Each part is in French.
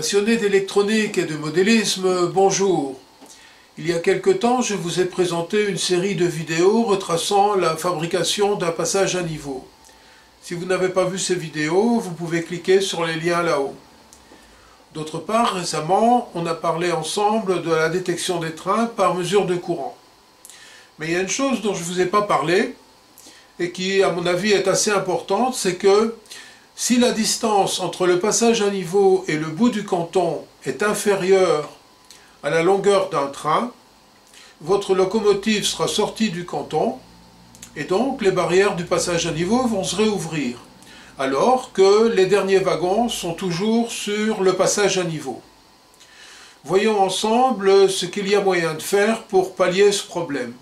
Passionnés d'électronique et de modélisme, bonjour. Il y a quelque temps, je vous ai présenté une série de vidéos retraçant la fabrication d'un passage à niveau. Si vous n'avez pas vu ces vidéos, vous pouvez cliquer sur les liens là-haut. D'autre part, récemment, on a parlé ensemble de la détection des trains par mesure de courant. Mais il y a une chose dont je ne vous ai pas parlé, et qui, à mon avis, est assez importante, c'est que si la distance entre le passage à niveau et le bout du canton est inférieure à la longueur d'un train, votre locomotive sera sortie du canton, et donc les barrières du passage à niveau vont se réouvrir, alors que les derniers wagons sont toujours sur le passage à niveau. Voyons ensemble ce qu'il y a moyen de faire pour pallier ce problème.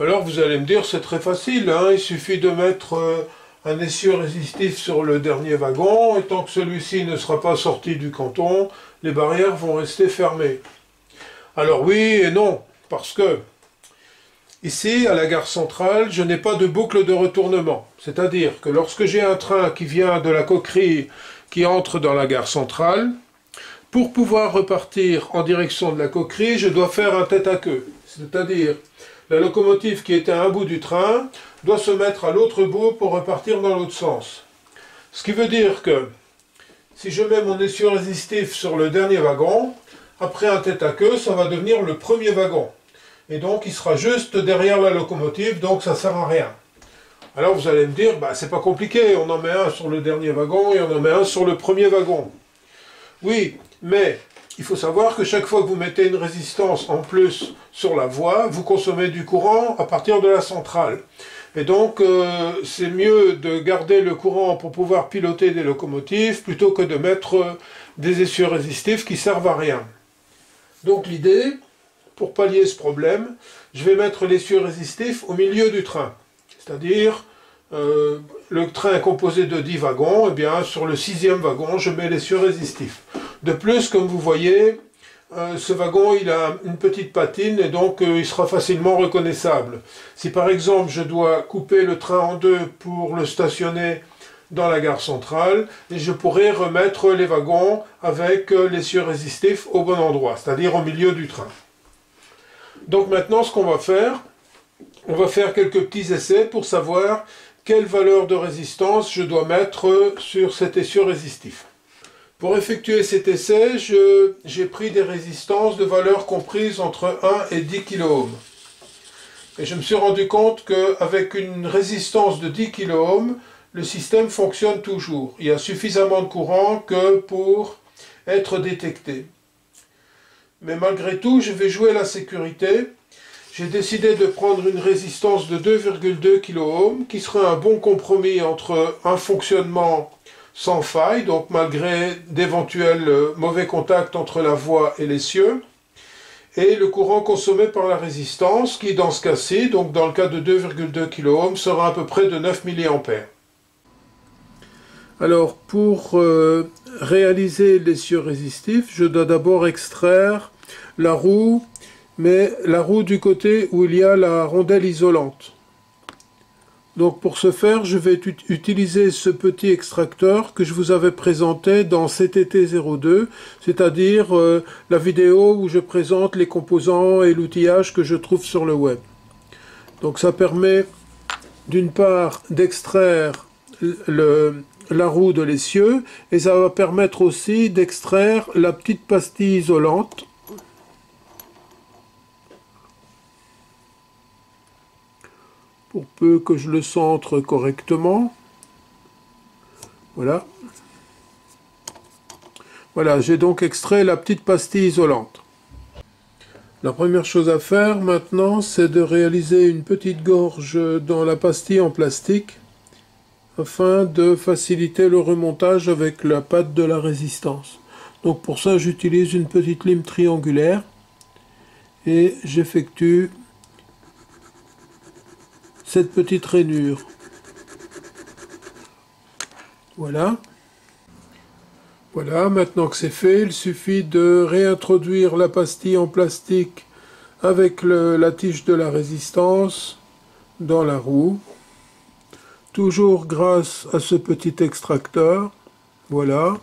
Alors vous allez me dire, c'est très facile, hein, il suffit de mettre un essieu résistif sur le dernier wagon, et tant que celui-ci ne sera pas sorti du canton, les barrières vont rester fermées. Alors oui et non, parce que ici, à la gare centrale, je n'ai pas de boucle de retournement. C'est-à-dire que lorsque j'ai un train qui vient de la coquerie qui entre dans la gare centrale, pour pouvoir repartir en direction de la coquerie, je dois faire un tête-à-queue. C'est-à-dire, la locomotive qui était à un bout du train doit se mettre à l'autre bout pour repartir dans l'autre sens. Ce qui veut dire que si je mets mon essieu résistif sur le dernier wagon, après un tête-à-queue, ça va devenir le premier wagon. Et donc il sera juste derrière la locomotive, donc ça ne sert à rien. Alors vous allez me dire, bah, c'est pas compliqué, on en met un sur le dernier wagon et on en met un sur le premier wagon. Oui, mais il faut savoir que chaque fois que vous mettez une résistance en plus sur la voie, vous consommez du courant à partir de la centrale. Et donc, c'est mieux de garder le courant pour pouvoir piloter des locomotives plutôt que de mettre des essieux résistifs qui servent à rien. Donc l'idée, pour pallier ce problème, je vais mettre l'essieu résistif au milieu du train. C'est-à-dire, le train est composé de 10 wagons, et bien sur le 6e wagon, je mets l'essieu résistif. De plus, comme vous voyez, ce wagon il a une petite patine et donc il sera facilement reconnaissable. Si par exemple je dois couper le train en deux pour le stationner dans la gare centrale, et je pourrai remettre les wagons avec l'essieu résistif au bon endroit, c'est-à-dire au milieu du train. Donc maintenant ce qu'on va faire, on va faire quelques petits essais pour savoir quelle valeur de résistance je dois mettre sur cet essieu résistif. Pour effectuer cet essai, j'ai pris des résistances de valeur comprises entre 1 et 10 kΩ. Et je me suis rendu compte qu'avec une résistance de 10 kΩ, le système fonctionne toujours. Il y a suffisamment de courant que pour être détecté. Mais malgré tout, je vais jouer la sécurité. J'ai décidé de prendre une résistance de 2,2 kΩ, qui serait un bon compromis entre un fonctionnement sans faille, donc malgré d'éventuels mauvais contacts entre la voie et l'essieu, et le courant consommé par la résistance, qui dans ce cas-ci, donc dans le cas de 2,2 kΩ, sera à peu près de 9 mA. Alors pour réaliser l'essieu résistif, je dois d'abord extraire la roue, mais la roue du côté où il y a la rondelle isolante. Donc pour ce faire, je vais utiliser ce petit extracteur que je vous avais présenté dans CTT02, c'est-à-dire la vidéo où je présente les composants et l'outillage que je trouve sur le web. Donc ça permet d'une part d'extraire la roue de l'essieu, et ça va permettre aussi d'extraire la petite pastille isolante. Pour peu que je le centre correctement. Voilà. Voilà, j'ai donc extrait la petite pastille isolante. La première chose à faire maintenant, c'est de réaliser une petite gorge dans la pastille en plastique afin de faciliter le remontage avec la patte de la résistance. Donc pour ça, j'utilise une petite lime triangulaire et j'effectue cette petite rainure. Voilà. Voilà, maintenant que c'est fait, il suffit de réintroduire la pastille en plastique avec la tige de la résistance dans la roue. Toujours grâce à ce petit extracteur. Voilà.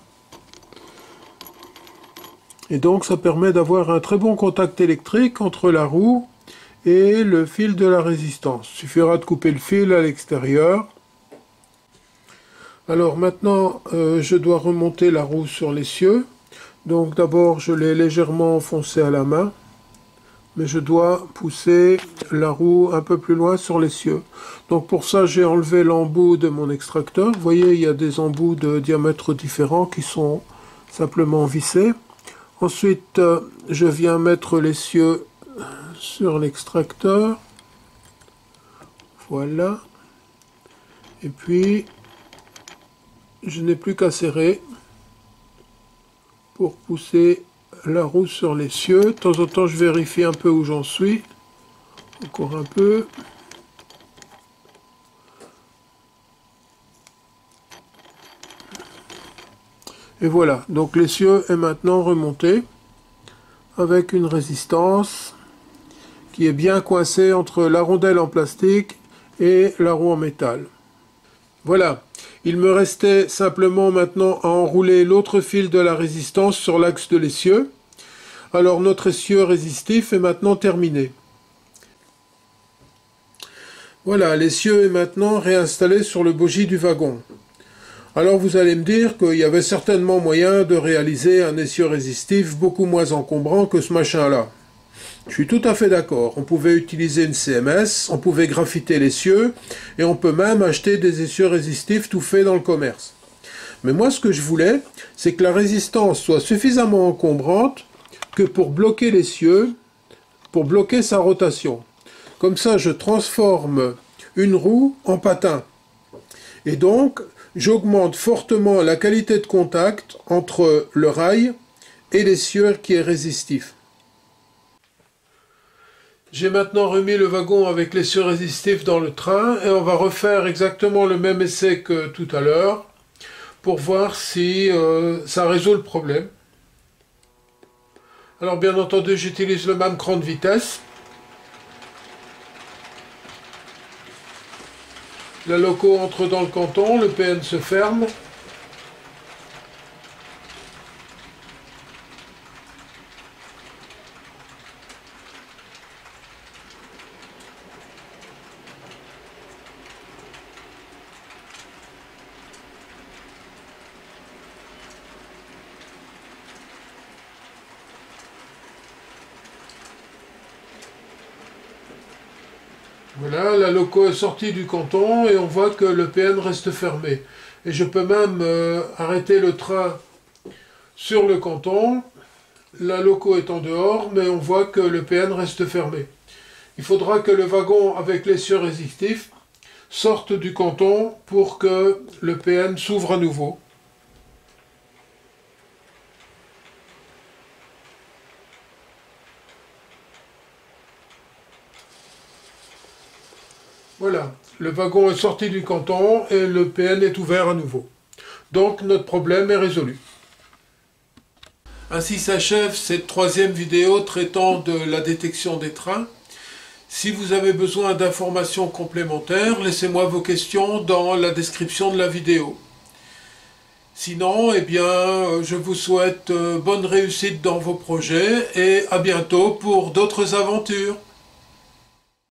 Et donc ça permet d'avoir un très bon contact électrique entre la roue et le fil de la résistance. Il suffira de couper le fil à l'extérieur. Alors maintenant, je dois remonter la roue sur l'essieu. Donc d'abord, je l'ai légèrement enfoncé à la main, mais je dois pousser la roue un peu plus loin sur l'essieu. Donc pour ça, j'ai enlevé l'embout de mon extracteur. Vous voyez, il y a des embouts de diamètres différents qui sont simplement vissés. Ensuite, je viens mettre l'essieu sur l'extracteur. Voilà. Et puis, je n'ai plus qu'à serrer pour pousser la roue sur l'essieu. De temps en temps, je vérifie un peu où j'en suis. Encore un peu. Et voilà, donc l'essieu est maintenant remonté avec une résistance qui est bien coincée entre la rondelle en plastique et la roue en métal. Voilà, il me restait simplement maintenant à enrouler l'autre fil de la résistance sur l'axe de l'essieu. Alors notre essieu résistif est maintenant terminé. Voilà, l'essieu est maintenant réinstallé sur le bogie du wagon. Alors vous allez me dire qu'il y avait certainement moyen de réaliser un essieu résistif beaucoup moins encombrant que ce machin-là. Je suis tout à fait d'accord. On pouvait utiliser une CMS, on pouvait graphiter l'essieu, et on peut même acheter des essieux résistifs tout faits dans le commerce. Mais moi, ce que je voulais, c'est que la résistance soit suffisamment encombrante que pour bloquer l'essieu, pour bloquer sa rotation. Comme ça, je transforme une roue en patin. Et donc, j'augmente fortement la qualité de contact entre le rail et l'essieu qui est résistif. J'ai maintenant remis le wagon avec l'essieu résistif dans le train et on va refaire exactement le même essai que tout à l'heure pour voir si ça résout le problème. Alors bien entendu, j'utilise le même cran de vitesse. La loco entre dans le canton, le PN se ferme. Voilà, la loco est sortie du canton et on voit que le PN reste fermé. Et je peux même arrêter le train sur le canton. La loco est en dehors, mais on voit que le PN reste fermé. Il faudra que le wagon avec l'essieu résistif sorte du canton pour que le PN s'ouvre à nouveau. Voilà, le wagon est sorti du canton et le PN est ouvert à nouveau. Donc notre problème est résolu. Ainsi s'achève cette troisième vidéo traitant de la détection des trains. Si vous avez besoin d'informations complémentaires, laissez-moi vos questions dans la description de la vidéo. Sinon, eh bien, je vous souhaite bonne réussite dans vos projets et à bientôt pour d'autres aventures.